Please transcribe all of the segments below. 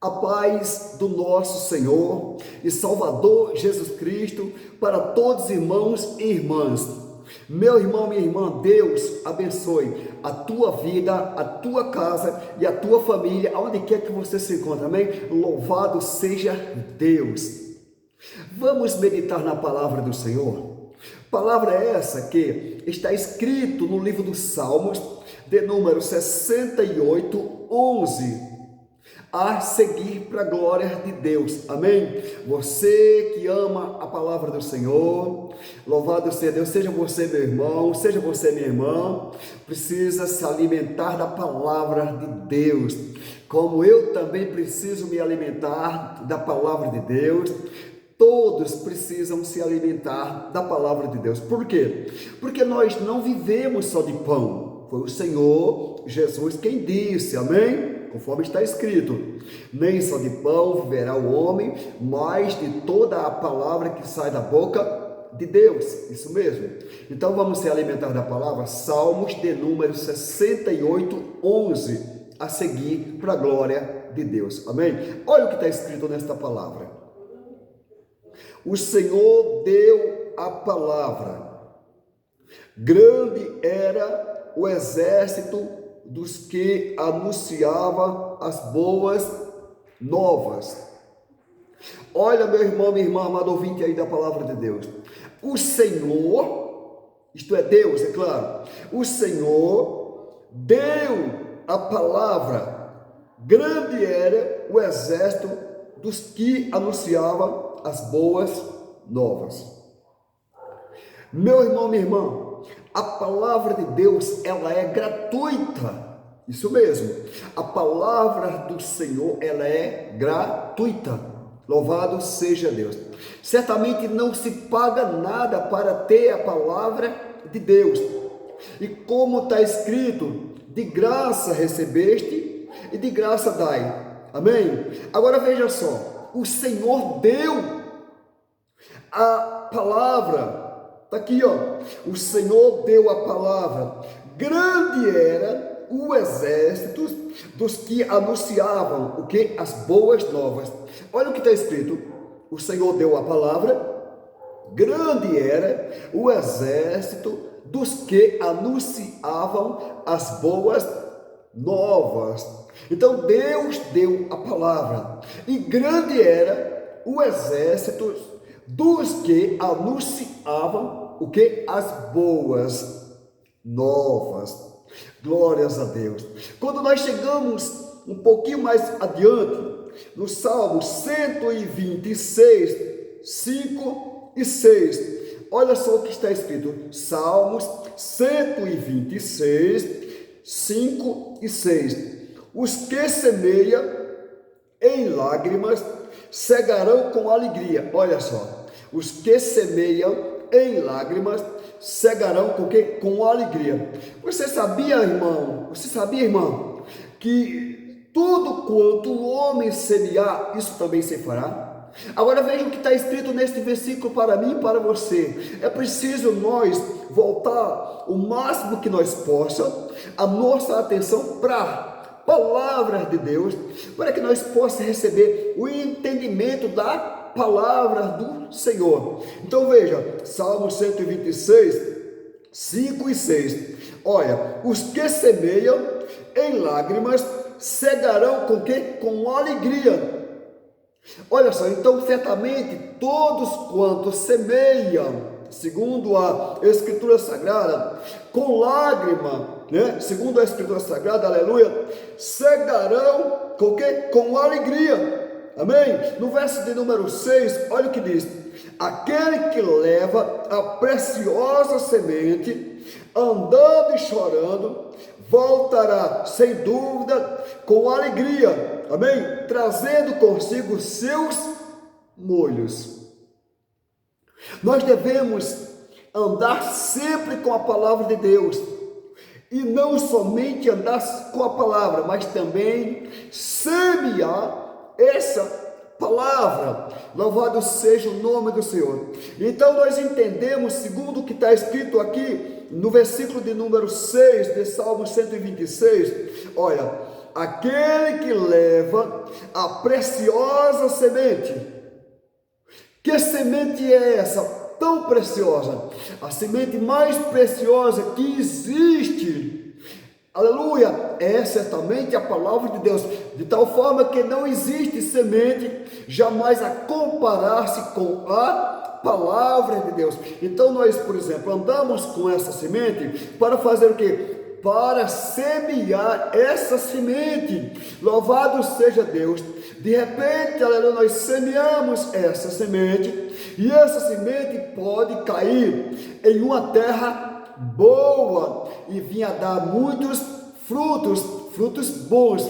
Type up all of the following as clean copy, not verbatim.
A paz do nosso Senhor e Salvador Jesus Cristo para todos os irmãos e irmãs. Meu irmão, minha irmã, Deus abençoe a tua vida, a tua casa e a tua família, aonde quer que você se encontre, amém? Louvado seja Deus. Vamos meditar na palavra do Senhor. Palavra essa que está escrito no livro dos Salmos, de número 68, 11. A seguir para a glória de Deus, amém? Você que ama a palavra do Senhor, louvado seja Deus, seja você meu irmão, seja você minha irmã, precisa se alimentar da palavra de Deus, como eu também preciso me alimentar da palavra de Deus. Todos precisam se alimentar da palavra de Deus. Por quê? Porque nós não vivemos só de pão. Foi o Senhor Jesus quem disse, amém? Conforme está escrito, nem só de pão viverá o homem, mas de toda a palavra que sai da boca de Deus. Isso mesmo. Então vamos se alimentar da palavra. Salmos de número 68, 11. A seguir para a glória de Deus. Amém? Olha o que está escrito nesta palavra. O Senhor deu a palavra. Grande era o exército dos que anunciava as boas novas. Olha, meu irmão, minha irmã, amado ouvinte aí da palavra de Deus. O Senhor, isto é Deus, é claro, o Senhor deu a palavra. Grande era o exército dos que anunciava as boas novas. Meu irmão, minha irmã, a palavra de Deus, ela é gratuita. Isso mesmo. A palavra do Senhor, ela é gratuita. Louvado seja Deus. Certamente não se paga nada para ter a palavra de Deus. E como está escrito, de graça recebeste e de graça dai. Amém? Agora veja só. O Senhor deu a palavra. Está aqui, ó. O Senhor deu a palavra. Grande era o exército dos que anunciavam o que? As boas novas. Olha o que está escrito. O Senhor deu a palavra. Grande era o exército dos que anunciavam as boas novas. Então Deus deu a palavra. E grande era o exército dos que anunciavam o que? As boas novas. Glórias a Deus. Quando nós chegamos um pouquinho mais adiante, no Salmo 126, 5 e 6, olha só o que está escrito. Salmos 126, 5 e 6. Os que semeiam em lágrimas cegarão com alegria. Olha só. Os que semeiam em lágrimas cegarão com quê? Com alegria. Você sabia, irmão? Você sabia, irmão, que tudo quanto o homem semear, isso também se fará? Agora veja o que está escrito neste versículo para mim e para você. É preciso nós voltar o máximo que nós possamos a nossa atenção para palavra de Deus, para que nós possamos receber o entendimento da palavra do Senhor. Então veja, Salmo 126, 5 e 6. Olha, os que semeiam em lágrimas cegarão com quê? Com alegria. Olha só, então certamente todos quantos semeiam, segundo a Escritura Sagrada, com lágrima, né? Segundo a Escritura Sagrada, aleluia, cegarão com quê? Com alegria. Amém? No verso de número 6, olha o que diz. Aquele que leva a preciosa semente, andando e chorando, voltará sem dúvida com alegria. Amém? Trazendo consigo seus molhos. Nós devemos andar sempre com a palavra de Deus. E não somente andar com a palavra, mas também semear essa palavra. Louvado seja o nome do Senhor. Então nós entendemos, segundo o que está escrito aqui no versículo de número 6 de Salmo 126, olha, aquele que leva a preciosa semente. Que semente é essa tão preciosa? A semente mais preciosa que existe. Aleluia, é certamente a palavra de Deus, de tal forma que não existe semente jamais a comparar-se com a palavra de Deus. Então nós, por exemplo, andamos com essa semente para fazer o quê? Para semear essa semente. Louvado seja Deus. De repente, aleluia, nós semeamos essa semente e essa semente pode cair em uma terra boa e vinha dar muitos frutos bons.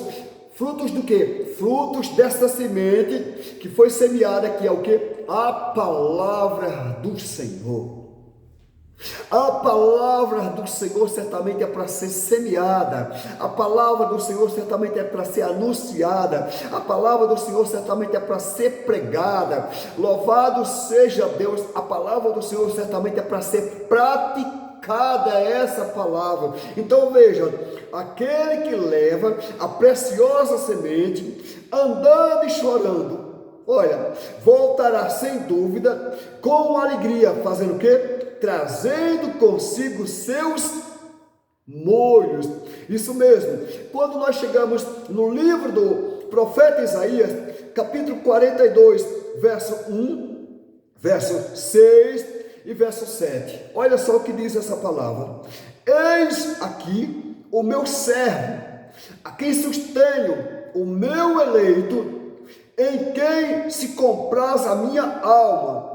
Frutos do que? Frutos dessa semente que foi semeada, que é o que? A palavra do Senhor. A palavra do Senhor certamente é para ser semeada, a palavra do Senhor certamente é para ser anunciada, a palavra do Senhor certamente é para ser pregada. Louvado seja Deus, a palavra do Senhor certamente é para ser praticada, essa palavra. Então veja, aquele que leva a preciosa semente, andando e chorando, olha, voltará sem dúvida com alegria, fazendo o quê? Trazendo consigo seus molhos. Isso mesmo. Quando nós chegamos no livro do profeta Isaías, capítulo 42, verso 1, verso 6 e verso 7. Olha só o que diz essa palavra. Eis aqui o meu servo, a quem sustenho, o meu eleito, em quem se compraz a minha alma.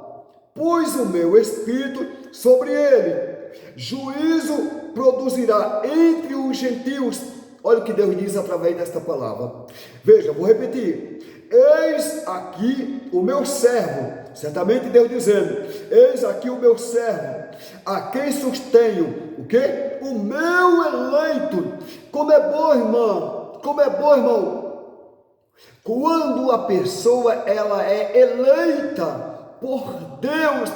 Pus o meu espírito sobre ele, juízo produzirá entre os gentios. Olha o que Deus diz através desta palavra. Veja, vou repetir. Eis aqui o meu servo, certamente Deus dizendo, eis aqui o meu servo, a quem sustenho, o quê? O meu eleito. Como é bom, irmão, como é bom, irmão, quando a pessoa ela é eleita por Deus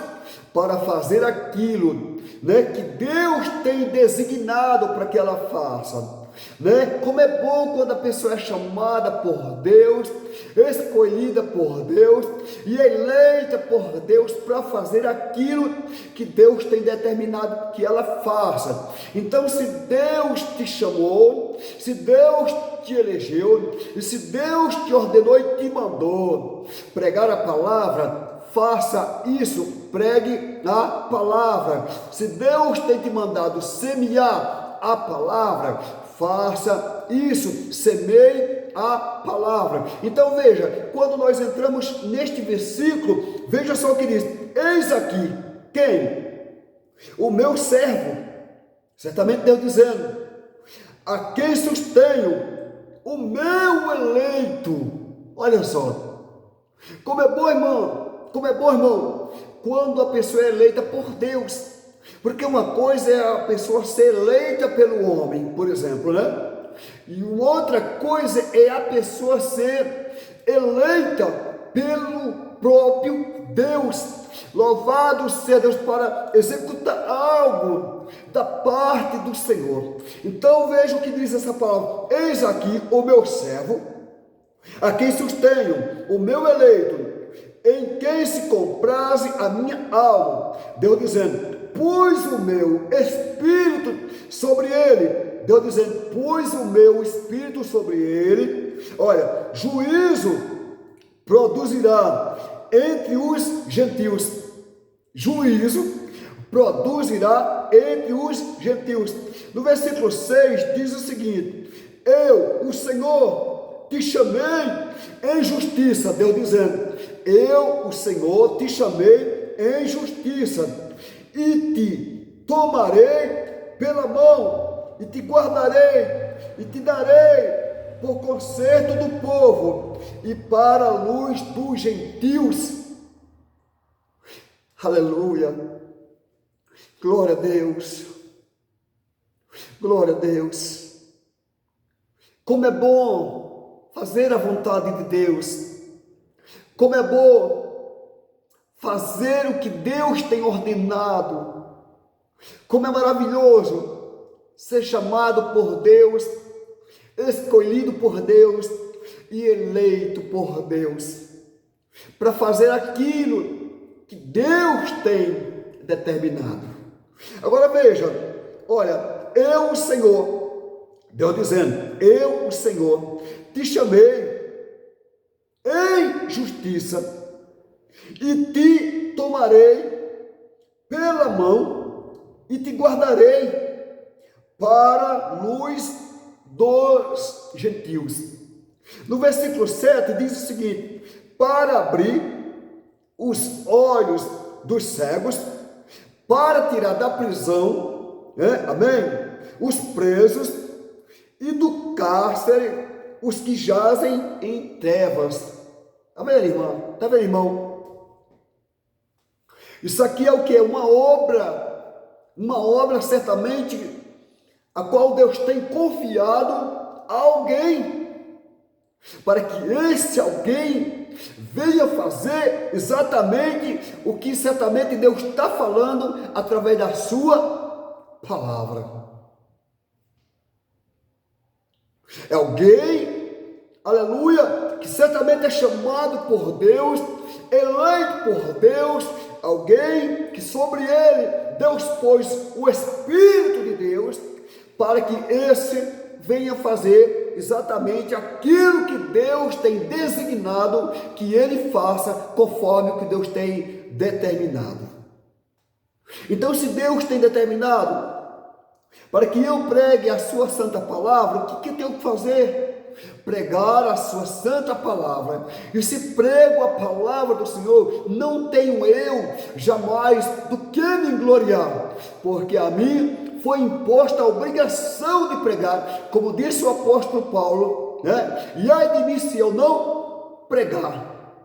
para fazer aquilo, né, que Deus tem designado para que ela faça, né? Como é bom quando a pessoa é chamada por Deus, escolhida por Deus e eleita por Deus para fazer aquilo que Deus tem determinado que ela faça. Então, se Deus te chamou, se Deus te elegeu e se Deus te ordenou e te mandou pregar a palavra, faça isso, pregue a palavra. Se Deus tem te mandado semear a palavra, faça isso, semeie a palavra. Então veja, quando nós entramos neste versículo, veja só o que diz: eis aqui, quem? O meu servo, certamente Deus dizendo, a quem sustenho, o meu eleito. Olha só, como é bom, irmão. Como é bom, irmão, quando a pessoa é eleita por Deus, porque uma coisa é a pessoa ser eleita pelo homem, por exemplo, né? E outra coisa é a pessoa ser eleita pelo próprio Deus. Louvado seja Deus para executar algo da parte do Senhor. Então veja o que diz essa palavra: eis aqui o meu servo, a quem sustenho, o meu eleito, em quem se compraze a minha alma. Deus dizendo, pus o meu espírito sobre ele. Deus dizendo, pus o meu espírito sobre ele. Olha, juízo produzirá entre os gentios. Juízo produzirá entre os gentios. No versículo 6 diz o seguinte: eu, o Senhor, te chamei em justiça. Deus dizendo, eu, o Senhor, te chamei em justiça e te tomarei pela mão e te guardarei e te darei por conserto do povo e para a luz dos gentios. Aleluia, glória a Deus, glória a Deus. Como é bom fazer a vontade de Deus. Como é bom fazer o que Deus tem ordenado. Como é maravilhoso ser chamado por Deus escolhido por Deus e eleito por Deus, para fazer aquilo que Deus tem determinado. Agora veja, olha, eu, o Senhor, Deus dizendo, eu, o Senhor, te chamei em justiça e te tomarei pela mão e te guardarei para a luz dos gentios. No versículo 7 diz o seguinte: para abrir os olhos dos cegos, para tirar da prisão, amém? Os presos, e do cárcere os que jazem em trevas. Está vendo, irmão? Está vendo, irmão? Isso aqui é o que? Uma obra certamente, a qual Deus tem confiado a alguém, para que esse alguém venha fazer exatamente o que certamente Deus está falando através da sua palavra. É alguém, aleluia, que certamente é chamado por Deus, eleito por Deus, alguém que sobre ele Deus pôs o Espírito de Deus, para que esse venha fazer exatamente aquilo que Deus tem designado que ele faça, conforme o que Deus tem determinado. Então, se Deus tem determinado para que eu pregue a sua santa palavra, o que eu tenho que fazer? Pregar a sua santa palavra. E se prego a palavra do Senhor, não tenho eu jamais do que me gloriar, porque a mim foi imposta a obrigação de pregar, como disse o apóstolo Paulo, e ai de mim se eu não pregar.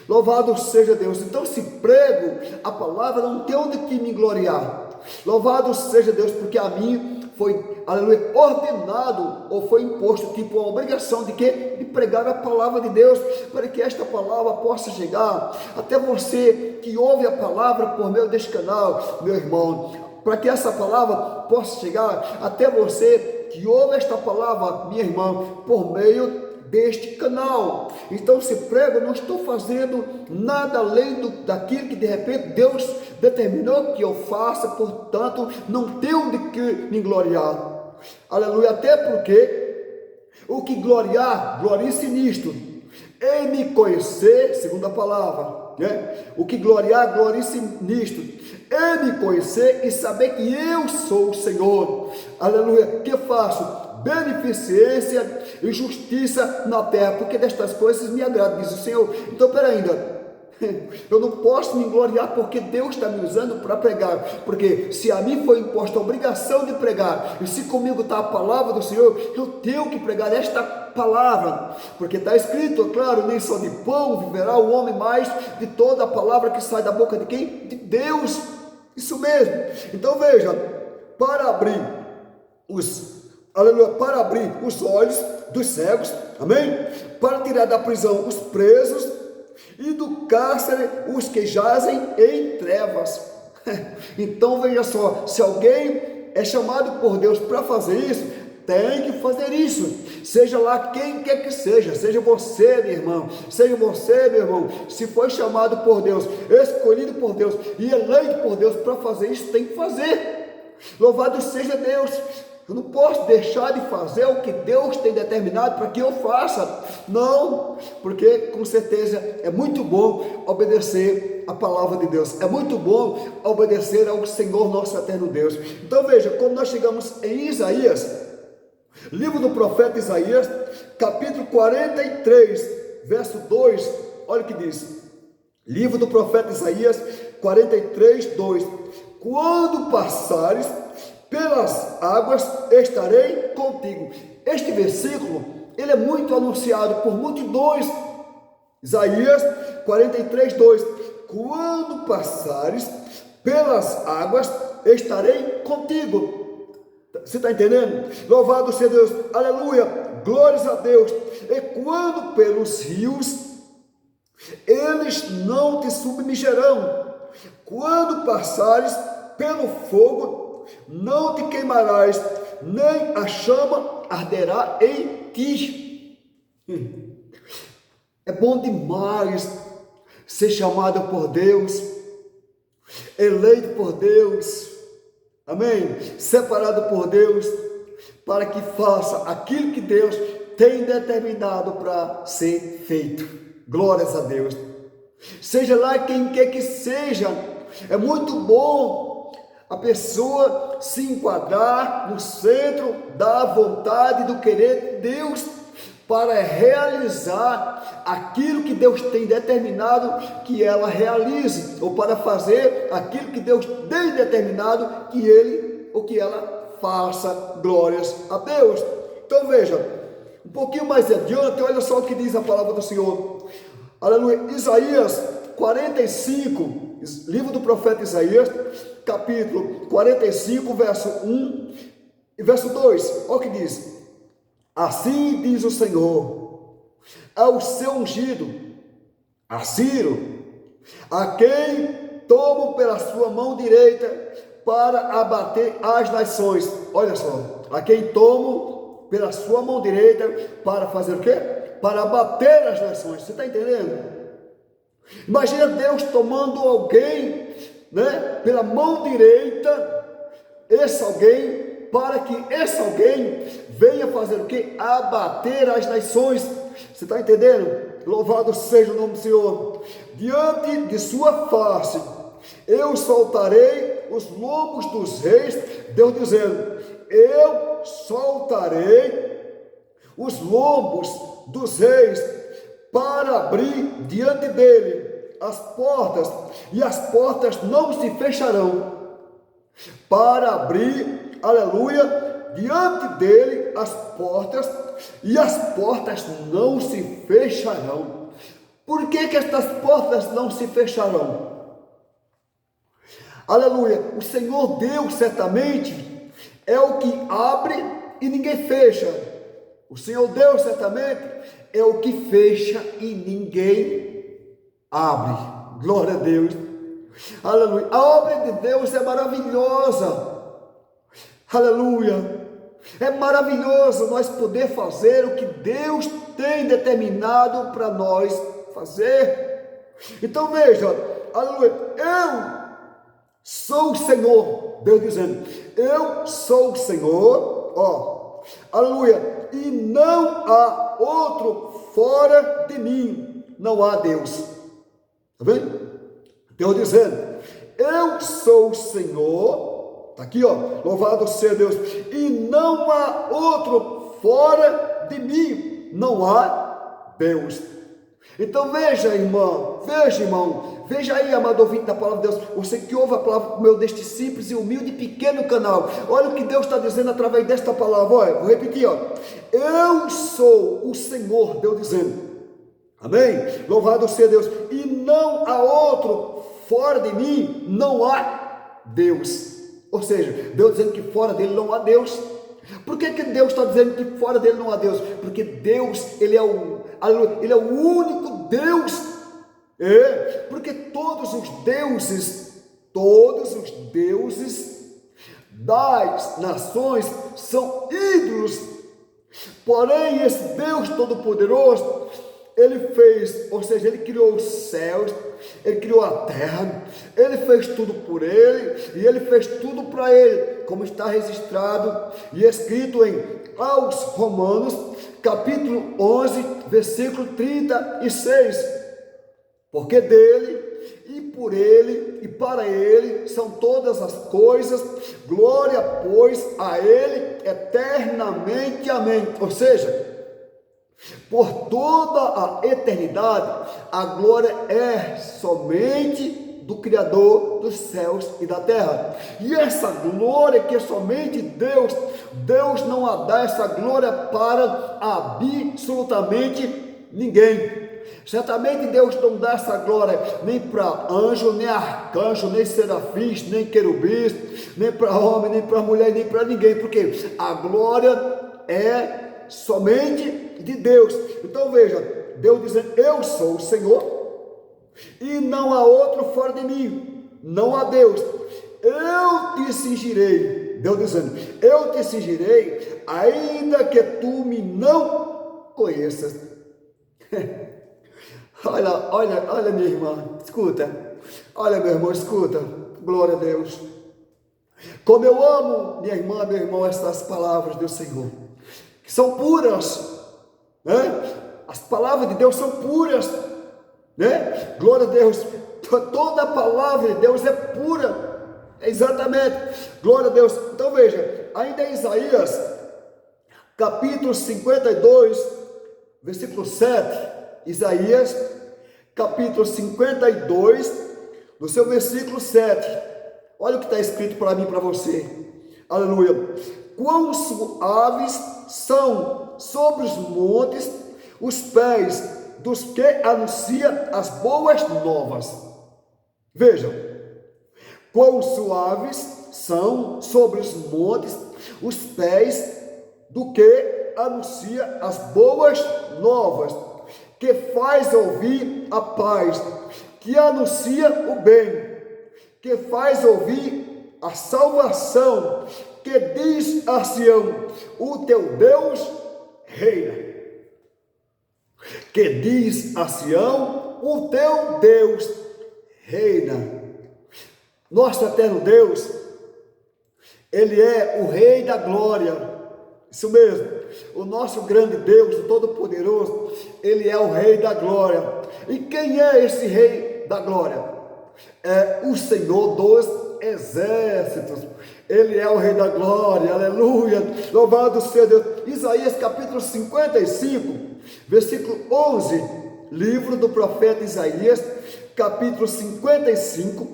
Louvado seja Deus. Então, se prego a palavra, não tenho onde que me gloriar. Louvado seja Deus, porque a mim foi, aleluia, ordenado, ou foi imposto, tipo, a obrigação de quê? De pregar a palavra de Deus, para que esta palavra possa chegar até você que ouve a palavra por meio deste canal, meu irmão, para que essa palavra possa chegar até você que ouve esta palavra, minha irmã, por meio deste canal. Então, se prego, não estou fazendo nada além daquilo que de repente Deus determinou que eu faça, portanto, não tenho de que me gloriar. Aleluia, até porque o que gloriar, glorie-se nisto, em me conhecer, segundo a palavra, o que gloriar, glorie-se nisto, em me conhecer e saber que eu sou o Senhor. Aleluia, que faço? Beneficência e justiça na terra, porque destas coisas me agrada, diz o Senhor. Então, peraí, eu não posso me gloriar porque Deus está me usando para pregar, porque se a mim foi imposta a obrigação de pregar, e se comigo está a palavra do Senhor, eu tenho que pregar esta palavra, porque está escrito, é claro, nem só de pão viverá o homem, mas de toda a palavra que sai da boca de quem? De Deus. Isso mesmo. Então veja, para abrir os olhos dos cegos, amém? Para tirar da prisão os presos e do cárcere os que jazem em trevas. Então veja só, se alguém é chamado por Deus para fazer isso, tem que fazer isso, seja lá quem quer que seja você, meu irmão, seja você, meu irmão, se foi chamado por Deus, escolhido por Deus e eleito por Deus para fazer isso, tem que fazer. Louvado seja Deus. Eu não posso deixar de fazer o que Deus tem determinado para que eu faça. Não, porque com certeza é muito bom obedecer a palavra de Deus. É muito bom obedecer ao Senhor nosso eterno Deus. Então veja, quando nós chegamos em Isaías, livro do profeta Isaías, capítulo 43, verso 2, olha o que diz. Livro do profeta Isaías 43, 2. Quando passares pelas águas, estarei contigo. Este versículo, ele é muito anunciado por multidões. Isaías 43, 2. Quando passares pelas águas, estarei contigo. Você está entendendo? Louvado seja Deus, aleluia, glórias a Deus. E quando pelos rios, eles não te submergerão. Quando passares pelo fogo, não te queimarás, nem a chama arderá em ti. É bom demais ser chamado por Deus, eleito por Deus, amém? Separado por Deus, para que faça aquilo que Deus tem determinado para ser feito. Glórias a Deus. Seja lá quem quer que seja, é muito bom a pessoa se enquadrar no centro da vontade, do querer de Deus, para realizar aquilo que Deus tem determinado que ela realize, ou para fazer aquilo que Deus tem determinado que ele ou que ela faça. Glórias a Deus. Então veja, um pouquinho mais adiante, olha só o que diz a palavra do Senhor. Aleluia. Isaías 45, livro do profeta Isaías, capítulo 45, verso 1 e verso 2. Olha o que diz. Assim diz o Senhor ao seu ungido, a Ciro, a quem tomo pela sua mão direita para abater as nações. Olha só, a quem tomo pela sua mão direita para fazer o quê? Para abater as nações. Você está entendendo? Imagina Deus tomando alguém, né, pela mão direita, esse alguém, para que esse alguém venha fazer o que? Abater as nações. Você está entendendo? Louvado seja o nome do Senhor. Diante de sua face eu soltarei os lombos dos reis. Deus dizendo, eu soltarei os lombos dos reis para abrir diante dele as portas, e as portas não se fecharão. Para abrir, aleluia, diante dele as portas, e as portas não se fecharão. Por que que estas portas não se fecharão? Aleluia, o Senhor Deus certamente é o que abre e ninguém fecha. O Senhor Deus certamente é o que fecha e ninguém abre. Glória a Deus. Aleluia. A obra de Deus é maravilhosa. Aleluia. É maravilhoso nós poder fazer o que Deus tem determinado para nós fazer. Então veja, aleluia, eu sou o Senhor, Deus dizendo, eu sou o Senhor, ó, aleluia, e não há outro fora de mim, não há Deus. Está vendo? Deus dizendo, eu sou o Senhor, está aqui, ó, louvado seja Deus, e não há outro fora de mim, não há Deus. Então veja, irmão, veja aí, amado ouvinte da palavra de Deus, você que ouve a palavra por meio deste simples e humilde e pequeno canal, olha o que Deus está dizendo através desta palavra, olha, vou repetir, ó, eu sou o Senhor, Deus dizendo, amém? Louvado seja Deus, e não há outro fora de mim, não há Deus. Ou seja, Deus dizendo que fora dele não há Deus. Por que que Deus está dizendo que fora dele não há Deus? Porque Deus, ele é o único Deus. Porque todos os deuses das nações são ídolos. Porém, esse Deus Todo-Poderoso, ele fez, ou seja, ele criou os céus, ele criou a terra, ele fez tudo por ele, e ele fez tudo para ele, como está registrado e escrito em aos Romanos, capítulo 11, versículo 36, porque dele, e por ele, e para ele, são todas as coisas, glória, pois, a ele, eternamente, amém. Ou seja, por toda a eternidade, a glória é somente do Criador dos céus e da terra. E essa glória que é somente Deus, Deus não a dá essa glória para absolutamente ninguém. Certamente Deus não dá essa glória nem para anjo, nem arcanjo, nem serafins, nem querubins, nem para homem, nem para mulher, nem para ninguém, porque a glória é somente de Deus. Então veja, Deus dizendo, eu sou o Senhor, e não há outro fora de mim, não há Deus. Eu te cingirei Deus dizendo, eu te cingirei, ainda que tu me não conheças. Olha minha irmã, escuta. Olha meu irmão, escuta. Glória a Deus. Como eu amo, minha irmã, meu irmão, essas palavras do Senhor, que são puras, né? As palavras de Deus são puras, né? Glória a Deus. Toda a palavra de Deus é pura, exatamente. Glória a Deus. Então veja, ainda em Isaías, capítulo 52, versículo 7, Isaías, capítulo 52, no seu versículo 7, olha o que está escrito para mim e para você, aleluia. Quão suaves são sobre os montes os pés dos que anunciam as boas novas. Vejam, quão suaves são sobre os montes os pés do que anuncia as boas novas, que faz ouvir a paz, que anuncia o bem, que faz ouvir a salvação, que diz a Sião, o teu Deus reina. Que diz a Sião, o teu Deus reina. Nosso eterno Deus, Ele é o Rei da glória, isso mesmo. O nosso grande Deus, o Todo-Poderoso, Ele é o Rei da glória. E quem é esse Rei da glória? É o Senhor dos exércitos. Ele é o Rei da glória, aleluia, louvado seja Deus. Isaías capítulo 55, versículo 11, livro do profeta Isaías, capítulo 55,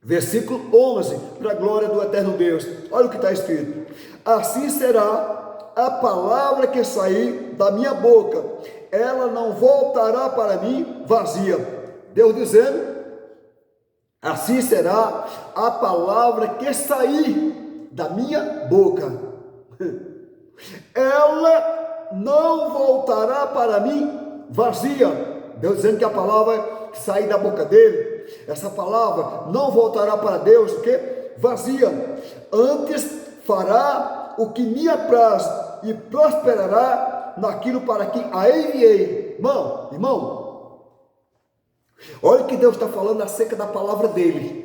versículo 11, para a glória do eterno Deus. Olha o que está escrito: assim será a palavra que sair da minha boca, ela não voltará para mim vazia. Deus dizendo, assim será a palavra que sair da minha boca, ela não voltará para mim vazia. Deus dizendo que a palavra que sair da boca dele, essa palavra não voltará para Deus, o que? Vazia. Antes fará o que me apraz e prosperará naquilo para que a enviei. Irmão, olha o que Deus está falando acerca da palavra dele.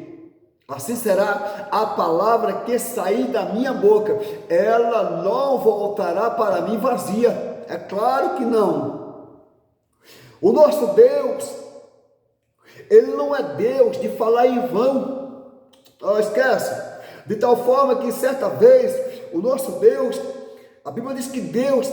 Assim será a palavra que sair da minha boca, ela não voltará para mim vazia. É claro que não. O nosso Deus, Ele não é Deus de falar em vão. Esquece. De tal forma que certa vez, o nosso Deus, a Bíblia diz que Deus,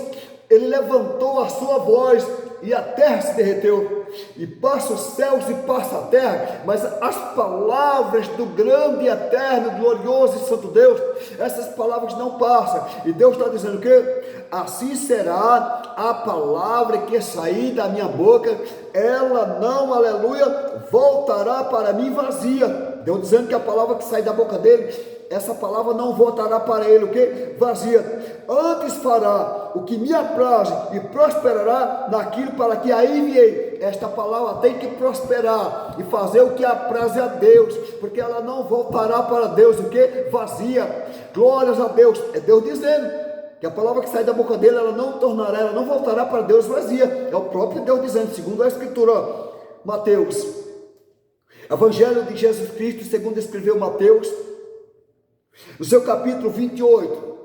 Ele levantou a sua voz e a terra se derreteu, e passa os céus e passa a terra, mas as palavras do grande, eterno, glorioso e santo Deus, essas palavras não passam. E Deus está dizendo o quê? Assim será a palavra que sair da minha boca, ela não, aleluia, voltará para mim vazia. Deus dizendo que a palavra que sair da boca dele, essa palavra não voltará para ele o que? Vazia. Antes fará o que me apraz e prosperará naquilo para que a enviei. Esta palavra tem que prosperar e fazer o que apraz a Deus, porque ela não voltará para Deus o que? Vazia. Glórias a Deus. É Deus dizendo que a palavra que sai da boca dele, ela não tornará, ela não voltará para Deus vazia. É o próprio Deus dizendo, segundo a Escritura. Mateus, Evangelho de Jesus Cristo, segundo escreveu Mateus, no seu capítulo 28,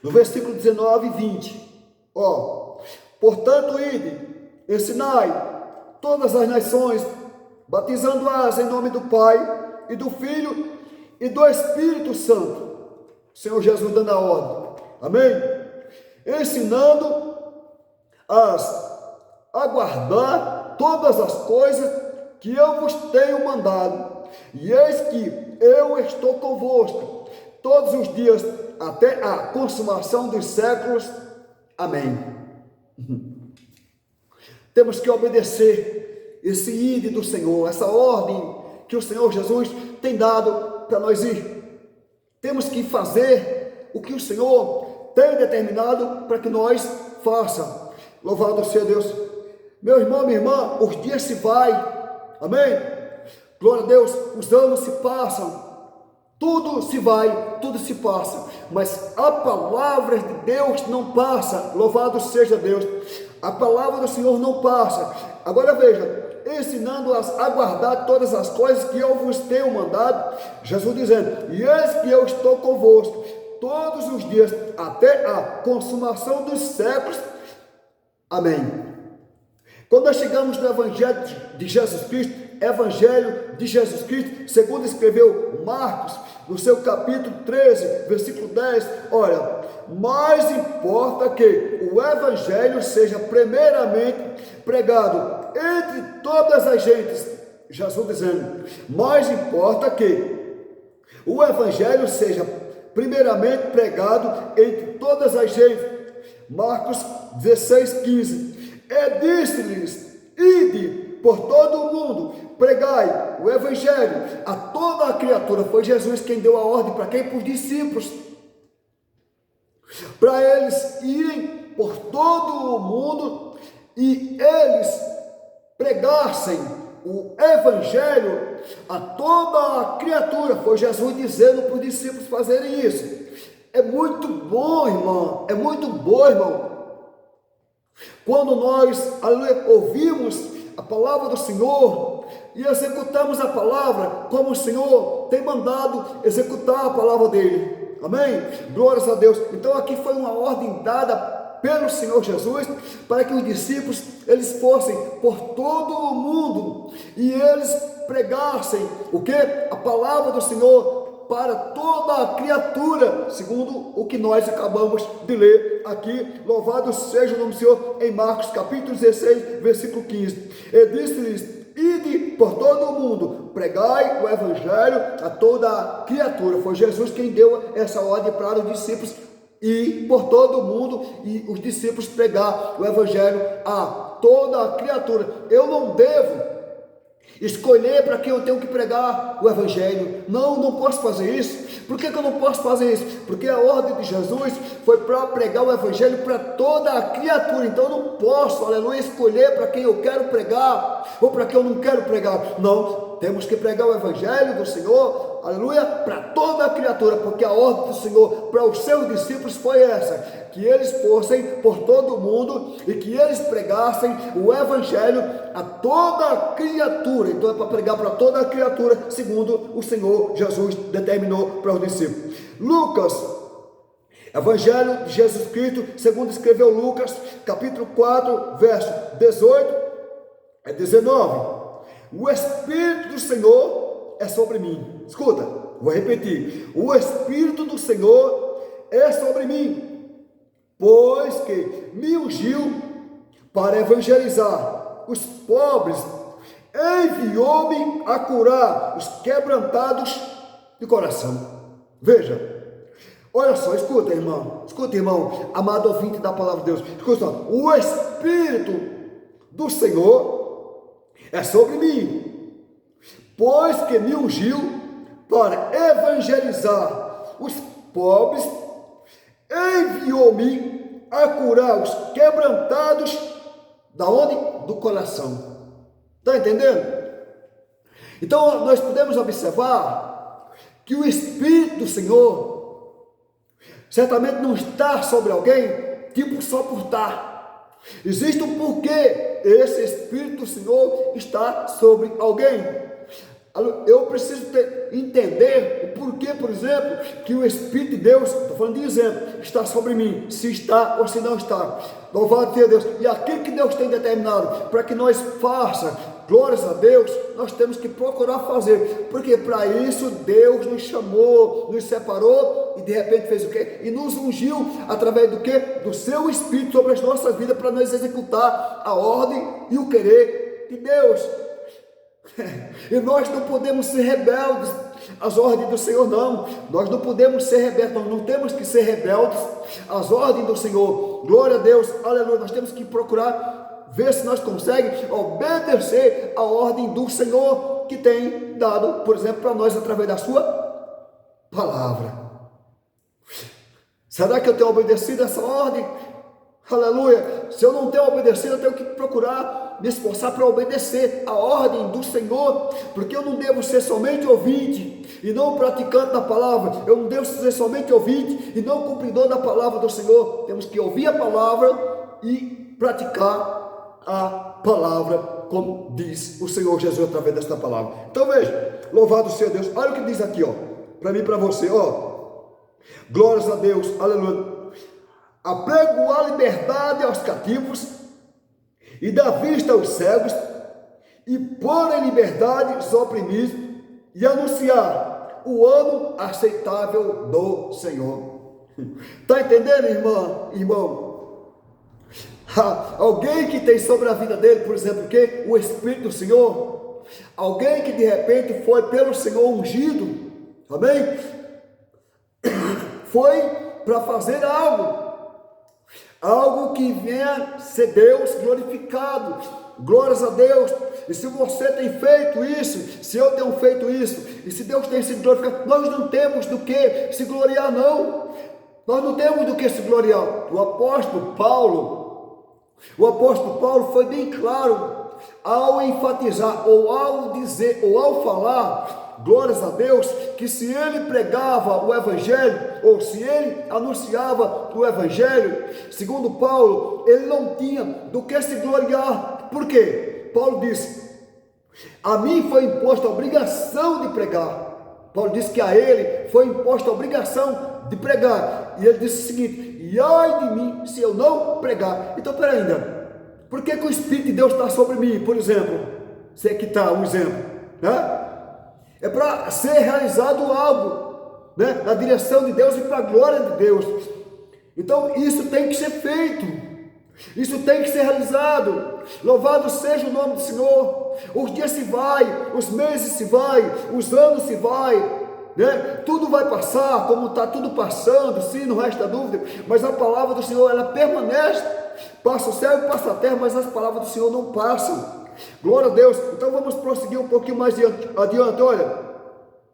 no versículo 19 e 20, portanto, ide, ensinai todas as nações, batizando-as em nome do Pai, e do Filho, e do Espírito Santo. Senhor Jesus dando a ordem, amém? Ensinando-as a guardar todas as coisas que eu vos tenho mandado, e eis que eu estou convosco todos os dias, até a consumação dos séculos, amém. Temos que obedecer esse ide do Senhor, essa ordem que o Senhor Jesus tem dado para nós ir. Temos que fazer o que o Senhor tem determinado para que nós façamos. Louvado seja Deus. Meu irmão, minha irmã, os dias se vai, amém? Glória a Deus, os anos se passam, Tudo se vai, tudo se passa, mas a palavra de Deus não passa. Louvado seja Deus. A palavra do Senhor não passa. Agora veja, ensinando-as a guardar todas as coisas que eu vos tenho mandado, Jesus dizendo: e eis que eu estou convosco todos os dias, até a consumação dos séculos. Amém. Quando nós chegamos no Evangelho de Jesus Cristo, segundo escreveu Marcos, no seu capítulo 13, versículo 10, olha, mais importa que o Evangelho seja primeiramente pregado entre todas as gentes. Jesus dizendo, mais importa que o Evangelho seja primeiramente pregado entre todas as gentes. Marcos 16, 15. Disse-lhes, ide por todo o mundo, pregai o Evangelho a toda a criatura. Foi Jesus quem deu a ordem para quem? Para os discípulos, para eles irem por todo o mundo e eles pregassem o Evangelho a toda a criatura. Foi Jesus dizendo para os discípulos fazerem isso. É muito bom, irmão, é muito bom, irmão, quando nós ouvimos a palavra do Senhor e executamos a palavra como o Senhor tem mandado executar a palavra dele. Amém? Glórias a Deus. Então aqui foi uma ordem dada pelo Senhor Jesus para que os discípulos eles fossem por todo o mundo e eles pregassem o que? A palavra do Senhor para toda a criatura, segundo o que nós acabamos de ler aqui. Louvado seja o nome do Senhor, em Marcos capítulo 16, versículo 15. E disse-lhes, ide por todo o mundo, pregai o Evangelho a toda a criatura. Foi Jesus quem deu essa ordem para os discípulos ir por todo o mundo e os discípulos pregar o Evangelho a toda a criatura. Eu não devo escolher para quem eu tenho que pregar o Evangelho. Não posso fazer isso. Por que eu não posso fazer isso? Porque a ordem de Jesus foi para pregar o Evangelho para toda a criatura. Então eu não posso, aleluia, escolher para quem eu quero pregar ou para quem eu não quero pregar. Não, temos que pregar o Evangelho do Senhor, aleluia, para toda a criatura, porque a ordem do Senhor para os seus discípulos foi essa, que eles fossem por todo o mundo e que eles pregassem o Evangelho a toda a criatura. Então é para pregar para toda a criatura, segundo o Senhor Jesus determinou para os discípulos. Lucas, Evangelho de Jesus Cristo, segundo escreveu Lucas, capítulo 4, verso 18 a 19. O Espírito do Senhor é sobre mim. Escuta, vou repetir. O Espírito do Senhor é sobre mim, pois que me ungiu para evangelizar os pobres, enviou-me a curar os quebrantados de coração. Veja, olha só, escuta, irmão, amado ouvinte da palavra de Deus, escuta, o Espírito do Senhor é sobre mim, pois que me ungiu para evangelizar os pobres, enviou-me a curar os quebrantados, da onde? Do coração. Está entendendo? Então nós podemos observar que o Espírito do Senhor certamente não está sobre alguém, tipo só por estar. Existe um porquê esse Espírito do Senhor está sobre alguém. Eu preciso entender o porquê, por exemplo, que o Espírito de Deus, estou falando de exemplo, está sobre mim, se está ou se não está. Louvado seja Deus. E aquilo que Deus tem determinado para que nós faça, glórias a Deus, nós temos que procurar fazer, porque para isso Deus nos chamou, nos separou e de repente fez o quê? E nos ungiu através do quê? Do seu Espírito sobre as nossas vidas, para nós executar a ordem e o querer de Deus. E nós não podemos ser rebeldes às ordens do Senhor, não. Nós não podemos ser rebeldes, nós não temos que ser rebeldes às ordens do Senhor. Glória a Deus, aleluia. Nós temos que procurar ver se nós conseguimos obedecer a ordem do Senhor que tem dado, por exemplo, para nós através da sua palavra. Será que eu tenho obedecido essa ordem? Aleluia. Se eu não tenho obedecido, eu tenho que procurar me esforçar para obedecer a ordem do Senhor, porque eu não devo ser somente ouvinte e não praticante da palavra, eu não devo ser somente ouvinte e não cumpridor da palavra do Senhor. Temos que ouvir a palavra e praticar a palavra, como diz o Senhor Jesus através desta palavra. Então veja, louvado seja Deus. Olha o que diz aqui, ó, para mim e para você, ó. Glórias a Deus, aleluia. Aprego a liberdade aos cativos e dá vista aos cegos, e pôr em liberdade os oprimidos, e anunciar o ano aceitável do Senhor. Está entendendo, irmão? Alguém que tem sobre a vida dele, por exemplo, que o Espírito do Senhor, alguém que de repente foi pelo Senhor ungido, amém? Foi para fazer algo que venha ser Deus glorificado. Glórias a Deus. E se você tem feito isso, se eu tenho feito isso, e se Deus tem sido glorificado, nós não temos do que se gloriar, não. Nós não temos do que se gloriar. O apóstolo Paulo foi bem claro ao enfatizar, ou ao dizer, ou ao falar, glórias a Deus, que se ele pregava o evangelho, ou se ele anunciava o evangelho, segundo Paulo, ele não tinha do que se gloriar. Por quê? Paulo disse: a mim foi imposta a obrigação de pregar. Paulo disse que a ele foi imposta a obrigação de pregar. E ele disse o seguinte: e ai de mim se eu não pregar. Então, peraí, ainda, por que o Espírito de Deus está sobre mim, por exemplo? Sei que está um exemplo, né? É para ser realizado algo, né? Na direção de Deus e para a glória de Deus. Então, isso tem que ser feito. Isso tem que ser realizado. Louvado seja o nome do Senhor. Os dias se vai, os meses se vai, os anos se vai, né? Tudo vai passar, como está tudo passando, sim, não resta dúvida, mas a palavra do Senhor, ela permanece. Passa o céu e passa a terra, mas as palavras do Senhor não passam. Glória a Deus. Então vamos prosseguir um pouquinho mais adiante. Olha,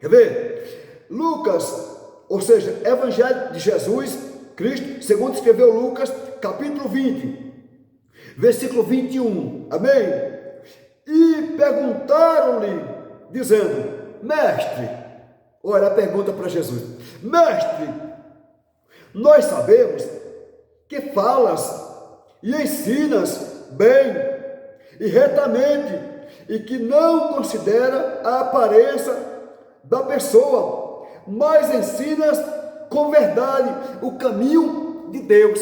quer ver? Lucas, ou seja, Evangelho de Jesus Cristo, segundo escreveu Lucas, capítulo 20, versículo 21, amém? E perguntaram-lhe, dizendo: mestre, olha a pergunta para Jesus: mestre, nós sabemos que falas e ensinas bem e retamente, e que não considera a aparência da pessoa, mas ensinas com verdade o caminho de Deus.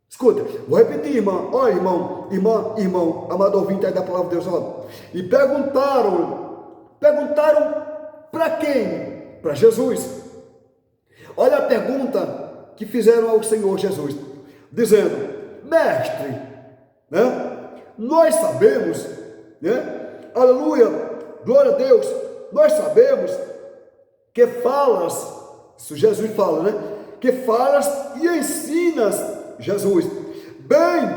Escuta, vou repetir, irmão. Olha, irmão, amado ouvinte aí da palavra de Deus, olha. E perguntaram para quem? Para Jesus. Olha a pergunta que fizeram ao Senhor Jesus, dizendo: mestre, né? Nós sabemos, né? Aleluia, glória a Deus. Nós sabemos que falas, isso Jesus fala, né? Que falas e ensinas, Jesus, bem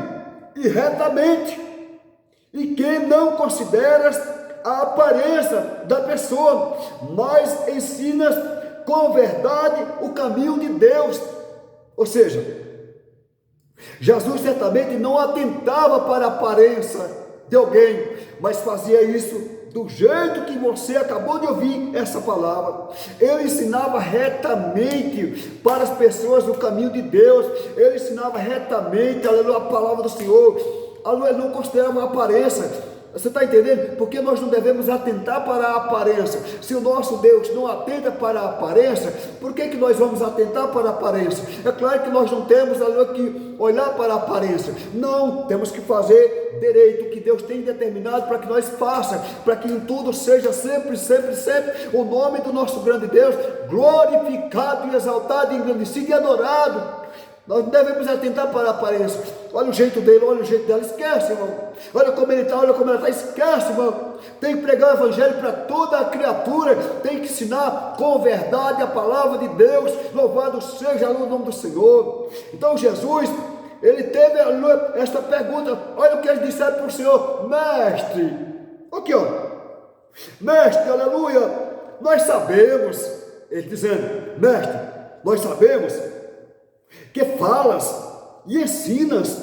e retamente, e que não consideras a aparência da pessoa, mas ensinas com verdade o caminho de Deus. Ou seja, Jesus certamente não atentava para a aparência de alguém, mas fazia isso do jeito que você acabou de ouvir essa palavra. Ele ensinava retamente para as pessoas o caminho de Deus. Ele ensinava retamente, aleluia, a palavra do Senhor. Aleluia, não considerava a aparência. Você está entendendo? Porque nós não devemos atentar para a aparência. Se o nosso Deus não atenta para a aparência, por que nós vamos atentar para a aparência? É claro que nós não temos que olhar para a aparência. Não, temos que fazer direito o que Deus tem determinado para que nós façamos, para que em tudo seja sempre o nome do nosso grande Deus glorificado e exaltado, engrandecido e adorado. Nós não devemos atentar para a aparência. Olha o jeito dele, olha o jeito dela, esquece, irmão. Olha como ele está, olha como ela está, esquece, irmão. Tem que pregar o evangelho para toda a criatura, tem que ensinar com verdade a palavra de Deus. Louvado seja o nome do Senhor. Então Jesus, ele teve esta pergunta. Olha o que eles disseram para o Senhor: mestre, aqui ó, mestre, aleluia, nós sabemos, ele dizendo: mestre, nós sabemos que falas e ensinas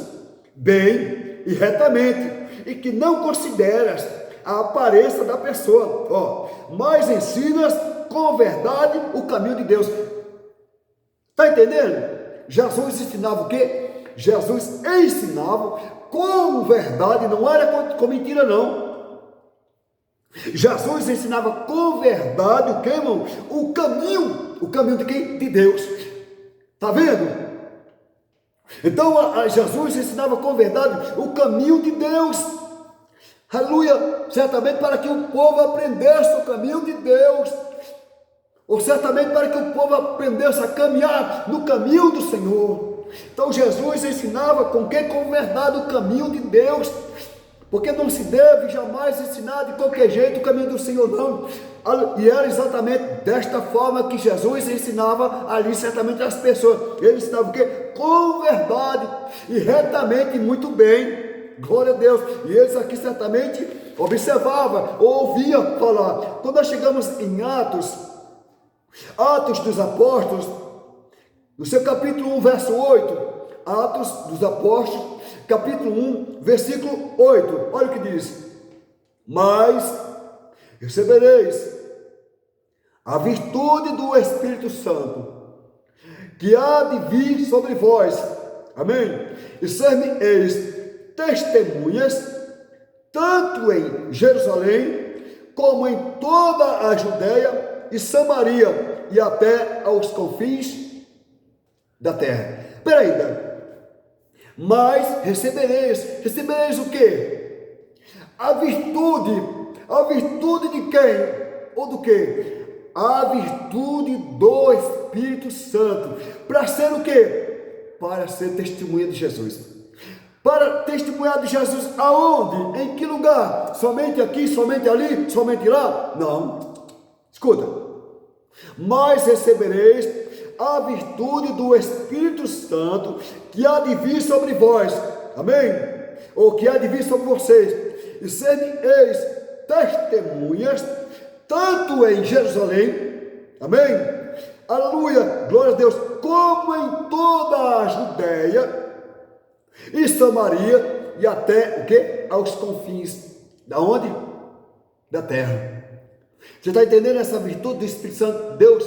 bem e retamente, e que não consideras a aparência da pessoa, mas ensinas com verdade o caminho de Deus. Está entendendo? Jesus ensinava o quê? Jesus ensinava com verdade, não era com mentira não. Jesus ensinava com verdade o que, irmão? O caminho de quem? De Deus. Está vendo? Então Jesus ensinava com verdade o caminho de Deus. Aleluia! Certamente para que o povo aprendesse o caminho de Deus. Ou certamente para que o povo aprendesse a caminhar no caminho do Senhor. Então Jesus ensinava com que? Com verdade o caminho de Deus. Porque não se deve jamais ensinar de qualquer jeito o caminho do Senhor, não. E era exatamente desta forma que Jesus ensinava ali certamente as pessoas. Ele ensinava o quê? Com verdade e retamente, muito bem. Glória a Deus. E eles aqui certamente observavam, ouviam falar. Quando nós chegamos em Atos dos Apóstolos, no seu capítulo 1, verso 8, Atos dos Apóstolos, capítulo 1, versículo 8, olha o que diz: mas recebereis a virtude do Espírito Santo, que há de vir sobre vós, amém? E ser-me-eis testemunhas, tanto em Jerusalém, como em toda a Judeia e Samaria, e até aos confins da terra. Peraí, mas recebereis o quê? A virtude de quem? Ou do quê? A virtude do Espírito Santo, para ser o quê? Para ser testemunha de Jesus. Para testemunhar de Jesus aonde? Em que lugar? Somente aqui, somente ali, somente lá? Não. Escuta. Mas recebereis a virtude do Espírito Santo, que há de vir sobre vós, amém? Ou que há de vir sobre vocês, e ser-me-eis testemunhas, tanto em Jerusalém, amém? Aleluia, glória a Deus, como em toda a Judeia e Samaria, e até o quê? Aos confins, da onde? Da terra. Você está entendendo essa virtude do Espírito Santo de Deus?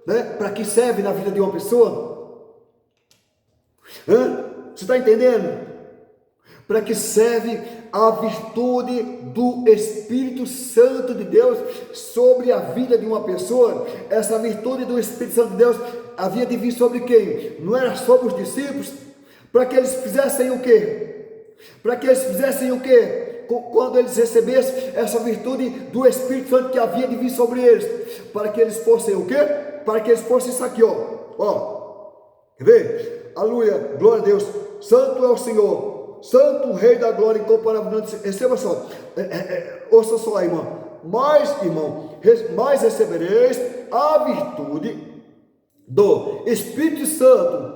Né? Para que serve na vida de uma pessoa? Você está entendendo? Para que serve a virtude do Espírito Santo de Deus sobre a vida de uma pessoa? Essa virtude do Espírito Santo de Deus havia de vir sobre quem? Não era sobre os discípulos? Para que eles fizessem o quê? Para que eles fizessem o quê? Quando eles recebessem essa virtude do Espírito Santo que havia de vir sobre eles, para que eles fossem o quê? Para que eles fossem isso aqui, quer ver? Aleluia, glória a Deus, santo é o Senhor, santo Rei da glória incomparável. Receba só, ouça só, irmão, mas recebereis a virtude do Espírito Santo,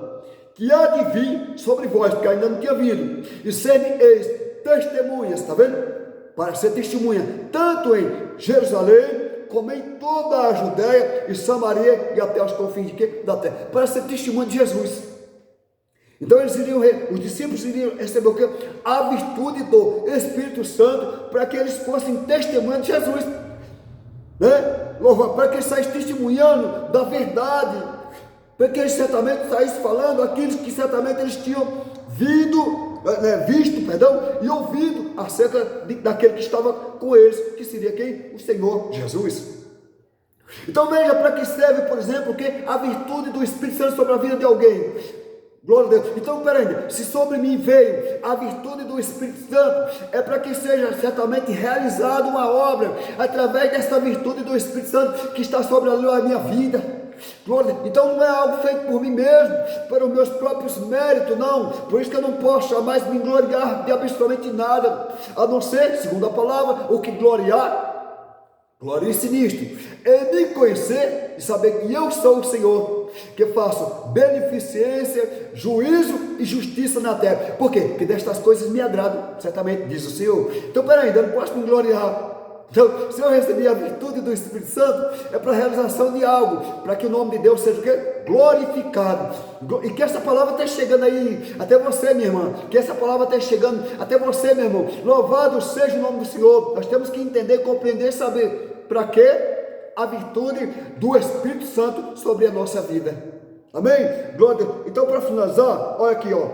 que há de vir sobre vós, porque ainda não tinha vindo, e ser-me-eis testemunhas, está vendo? Para ser testemunha, tanto em Jerusalém, como em toda a Judeia e Samaria, e até os confins de quê? Da terra, para ser testemunha de Jesus. Então os discípulos iriam receber o quê? A virtude do Espírito Santo, para que eles fossem testemunha de Jesus, né? Para que eles saíssem testemunhando da verdade, para que eles certamente saíssem falando aquilo que certamente eles tinham visto e ouvido acerca daquele que estava com eles, que seria quem? O Senhor Jesus. Então veja para que serve, por exemplo, a virtude do Espírito Santo sobre a vida de alguém. Glória a Deus. Então peraí, se sobre mim veio a virtude do Espírito Santo, é para que seja certamente realizada uma obra através dessa virtude do Espírito Santo que está sobre a minha vida. Então não é algo feito por mim mesmo, para os meus próprios méritos, não. Por isso que eu não posso jamais me gloriar de absolutamente nada, a não ser, segundo a palavra, o que gloriar, glorie-se nisto, é me conhecer e saber que eu sou o Senhor, que faço beneficência, juízo e justiça na terra. Por quê? Porque destas coisas me agradam, certamente, diz o Senhor. Então peraí, eu não posso me gloriar. Então, se eu recebi a virtude do Espírito Santo, é para a realização de algo, para que o nome de Deus seja o quê? Glorificado. E que essa palavra esteja chegando aí, até você, minha irmã, que essa palavra esteja chegando até você, meu irmão. Louvado seja o nome do Senhor. Nós temos que entender, compreender, saber, para que a virtude do Espírito Santo sobre a nossa vida. Amém? Glória a Deus. Então, para finalizar, olha aqui, ó.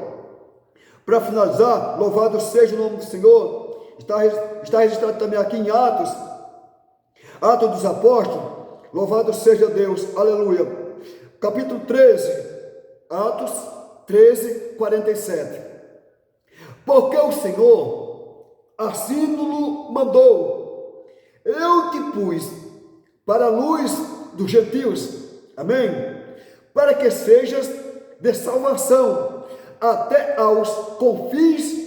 Para finalizar, louvado seja o nome do Senhor. Está registrado também aqui em Atos dos Apóstolos. Louvado seja Deus, aleluia. Capítulo 13, Atos 13, 47. Porque o Senhor assim nos mandou, eu te pus para a luz dos gentios, amém? Para que sejas de salvação até aos confins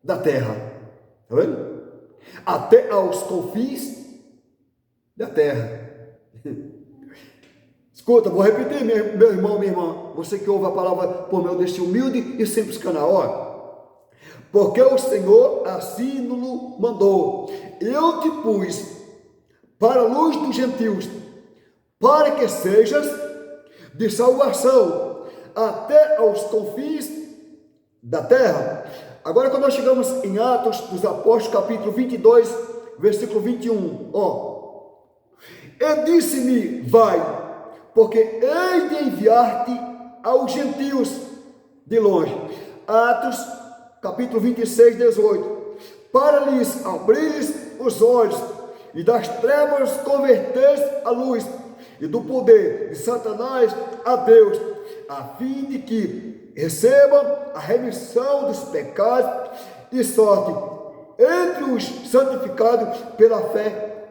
da terra. Está vendo? Até aos confins da terra. Escuta, vou repetir, meu irmão, minha irmã, você que ouve a palavra por meio deste humilde e simples canal, ó. Porque o Senhor assim nos mandou, eu te pus para a luz dos gentios, para que sejas de salvação até aos confins da terra. Agora, quando nós chegamos em Atos dos Apóstolos, capítulo 22, versículo 21, ó. E disse-me, vai, porque hei de enviar-te aos gentios de longe. Atos, capítulo 26, 18. Para lhes abrires os olhos, e das trevas converteres a luz, e do poder de Satanás a Deus, a fim de que recebam a remissão dos pecados e sorte entre os santificados pela fé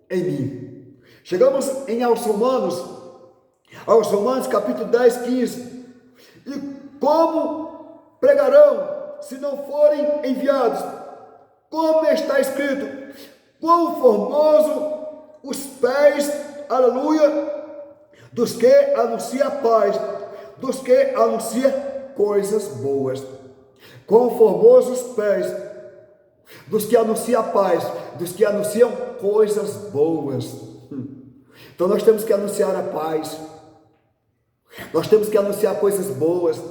em mim. Chegamos aos Romanos capítulo 10, 15. E como pregarão se não forem enviados? Como está escrito, quão formoso os pés, aleluia, dos que anunciam a paz, dos que anunciam coisas boas. Quão formosos os pés dos que anunciam a paz, dos que anunciam coisas boas. Então nós temos que anunciar a paz, nós temos que anunciar coisas boas.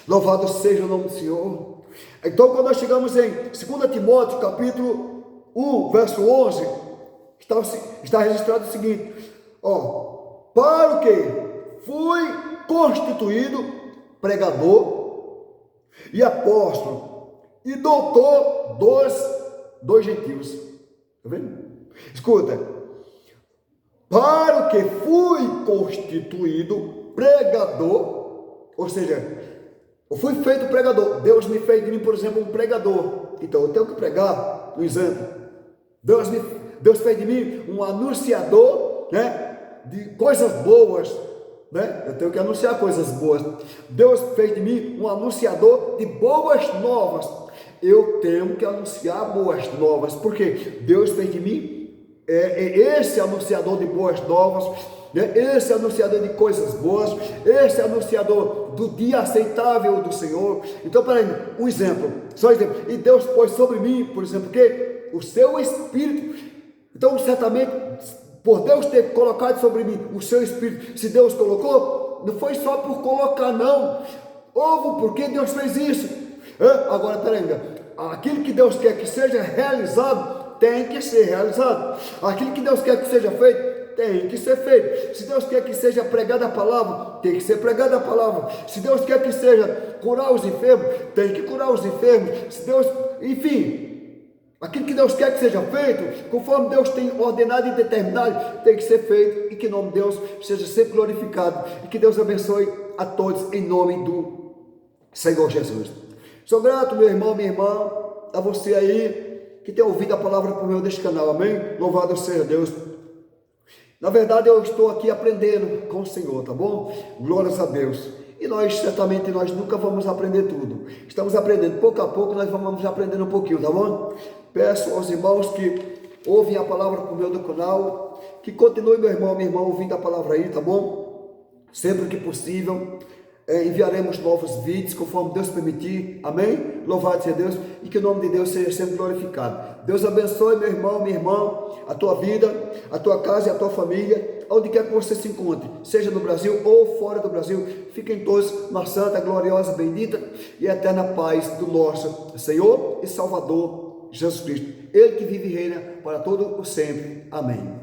Louvado seja o nome do Senhor. Então, quando nós chegamos em 2 Timóteo capítulo 1, verso 11, está registrado o seguinte, ó: para o que fui constituído pregador e apóstolo e doutor dos gentios. Está vendo? Escuta, para o que fui constituído pregador, ou seja, eu fui feito pregador. Deus me fez de mim, por exemplo, um pregador. Então eu tenho que pregar, no exemplo. Deus fez de mim um anunciador, né, de coisas boas, né? Eu tenho que anunciar coisas boas. Deus fez de mim um anunciador de boas novas. Eu tenho que anunciar boas novas, porque Deus fez de mim esse anunciador de boas novas, né? Esse anunciador de coisas boas, esse anunciador do dia aceitável do Senhor. Então, para um exemplo, só um exemplo. E Deus pôs sobre mim, por exemplo, que o seu Espírito. Então, certamente, por Deus ter colocado sobre mim o seu Espírito, se Deus colocou, não foi só por colocar, não. Houve porque Deus fez isso. Agora, peraí, aquilo que Deus quer que seja realizado, tem que ser realizado. Aquilo que Deus quer que seja feito, tem que ser feito. Se Deus quer que seja pregada a palavra, tem que ser pregada a palavra. Se Deus quer que seja curar os enfermos, tem que curar os enfermos. Se Deus, enfim, aquilo que Deus quer que seja feito, conforme Deus tem ordenado e determinado, tem que ser feito. E que o nome de Deus seja sempre glorificado. E que Deus abençoe a todos em nome do Senhor Jesus. Sou grato, meu irmão, minha irmã, a você aí que tem ouvido a palavra por meio deste canal, amém? Louvado seja Deus. Na verdade, eu estou aqui aprendendo com o Senhor, tá bom? Glórias a Deus. E certamente, nós nunca vamos aprender tudo. Estamos aprendendo, pouco a pouco, nós vamos aprendendo um pouquinho, tá bom? Peço aos irmãos que ouvem a palavra por meio do canal, que continue, meu irmão, minha irmã, ouvindo a palavra aí, tá bom? Sempre que possível, enviaremos novos vídeos conforme Deus permitir, amém? Louvado seja Deus, e que o nome de Deus seja sempre glorificado. Deus abençoe, meu irmão, minha irmã, a tua vida, a tua casa e a tua família, onde quer que você se encontre, seja no Brasil ou fora do Brasil. Fiquem todos na santa, gloriosa, bendita e eterna paz do nosso Senhor e Salvador Jesus Cristo, Ele que vive e reina para todo o sempre. Amém.